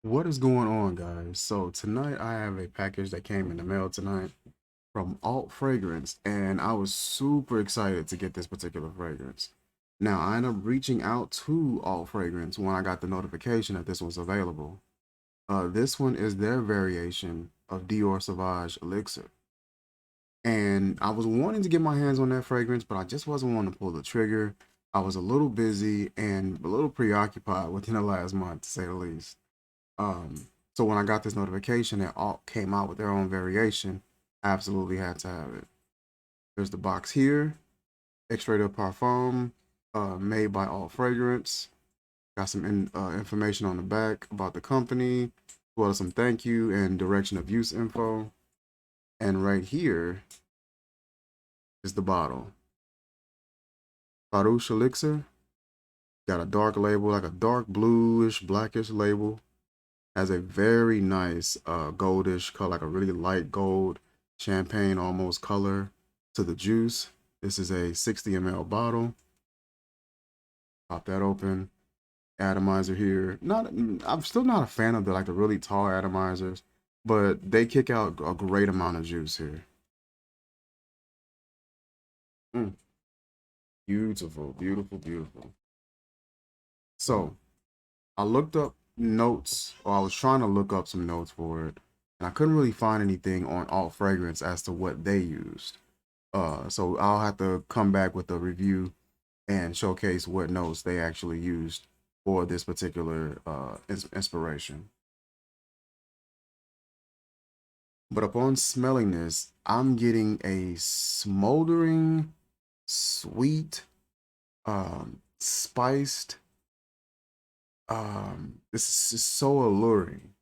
What is going on, guys? So tonight I have a package that came in the mail tonight from Alt Fragrance, and I was super excited to get this particular fragrance. Now, I ended up reaching out to Alt Fragrance when I got the notification that this was available. This one is their variation of DIOR Sauvage Elixir. And I was wanting to get my hands on that fragrance, but I just wasn't wanting to pull the trigger. I was a little busy and a little preoccupied within the last month, to say the least. Um, so when I got this notification that Alt came out with their own variation, I absolutely had to have it. There's the box here, Extrait de Parfum, made by Alt Fragrance. Got some information on the back about the company, as well as some thank you and direction of use info. And right here is the bottle. Farouche Elixir. Got a dark label, like a dark bluish, blackish label. Has a very nice goldish color, like a really light gold, champagne almost color to the juice. This is a 60 ml bottle. Pop that open. Atomizer here. Not, I'm still not a fan of the really tall atomizers, but they kick out a great amount of juice here. Mm, beautiful, beautiful, beautiful. So I looked up notes, or I was trying to look up some notes for it, and I couldn't really find anything on Alt Fragrance as to what they used. So I'll have to come back with a review and showcase what notes they actually used for this particular inspiration. But upon smelling this, I'm getting a smoldering, sweet, spiced. This is just so alluring.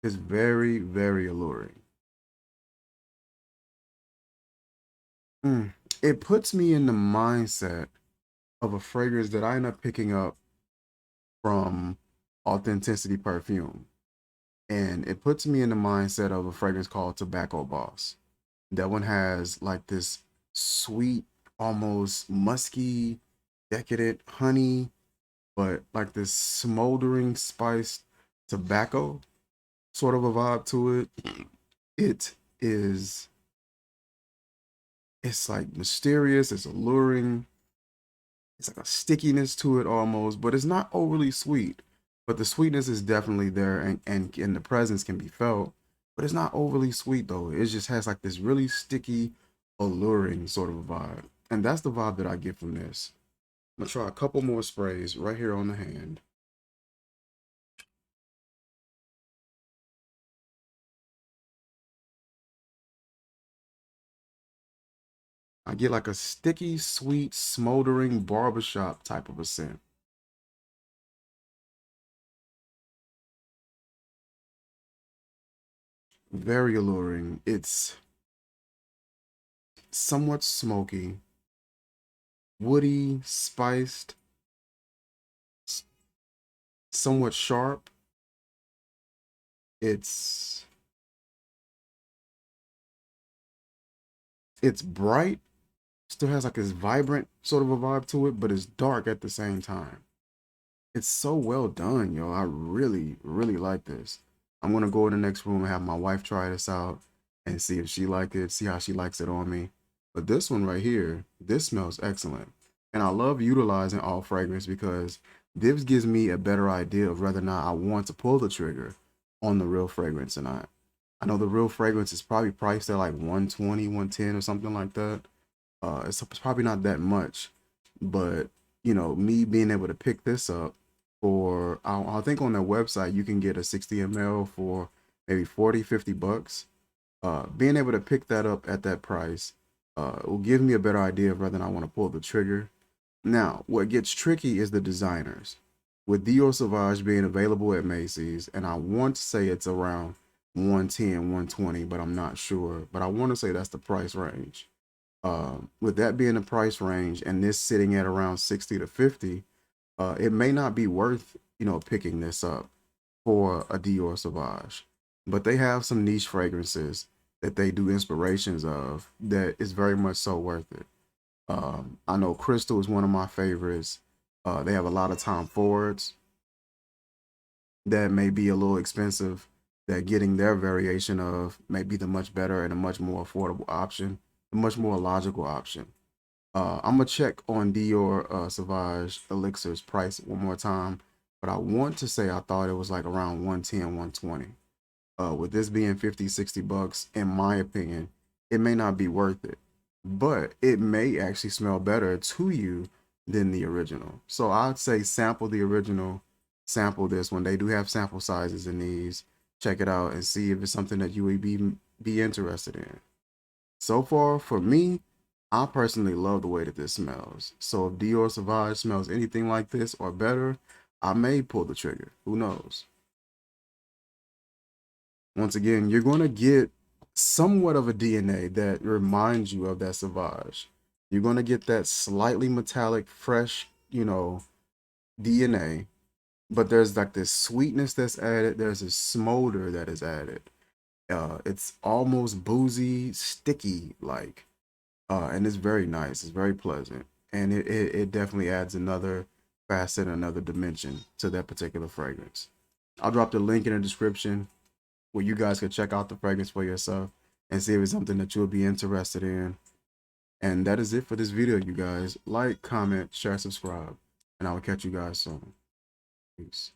It's very, very alluring. Mm. It puts me in the mindset of a fragrance that I end up picking up from Authenticity Perfume. And it puts me in the mindset of a fragrance called Tobacco Boss. That one has like this sweet, almost musky, decadent honey, but like this smoldering spiced tobacco sort of a vibe to it. It is, it's like mysterious, it's alluring, it's like a stickiness to it almost, but it's not overly sweet. But the sweetness is definitely there, and the presence can be felt. But it's not overly sweet though. It just has like this really sticky, alluring sort of a vibe. And that's the vibe that I get from this. I'm gonna try a couple more sprays right here on the hand. I get like a sticky, sweet, smoldering barbershop type of a scent. Very alluring. It's somewhat smoky, woody, spiced, somewhat sharp. It's it's bright, still has like this vibrant sort of a vibe to it, but it's dark at the same time. It's so well done, yo. I really, really like this. I'm gonna go in the next room and have my wife try this out and see if she like it, see how she likes it on me. But this one right here, this smells excellent. And I love utilizing all fragrance because this gives me a better idea of whether or not I want to pull the trigger on the real fragrance or not. I know the real fragrance is probably priced at like 120, 110 or something like that. It's probably not that much, but me being able to pick this up for, I think on their website, you can get a 60 ml for maybe 40, 50 bucks. Being able to pick that up at that price will give me a better idea of whether or not I want to pull the trigger. Now, what gets tricky is the designers. With Dior Sauvage being available at Macy's, and I want to say it's around 110, 120, but I'm not sure. But I want to say that's the price range. With that being the price range and this sitting at around 60 to 50, it may not be worth, picking this up for a Dior Sauvage. But they have some niche fragrances that they do inspirations of that is very much so worth it. I know Crystal is one of my favorites. They have a lot of Tom Fords. that may be a little expensive, that getting their variation of may be the much better and a much more affordable option, a much more logical option. I'm gonna check on DIOR Sauvage Elixir's price one more time, but I want to say I thought it was like around 110, 120. With this being 50, 60 bucks, in my opinion, it may not be worth it, but it may actually smell better to you than the original. So I'd say sample the original, sample this one. They do have sample sizes in these. Check it out and see if it's something that you would be interested in. So far, for me, I personally love the way that this smells. So if DIOR Sauvage smells anything like this or better, I may pull the trigger. Who knows? Once again, you're going to get somewhat of a DNA that reminds you of that Sauvage. You're going to get that slightly metallic, fresh, DNA, but there's like this sweetness that's added. There's a smolder that is added. It's almost boozy, sticky, like, and it's very nice. It's very pleasant, and it definitely adds another facet, another dimension to that particular fragrance. I'll drop the link in the description where you guys can check out the fragrance for yourself and see if it's something that you'll be interested in. And that is it for this video, you guys. Like, comment, share, subscribe, and I will catch you guys soon. Peace.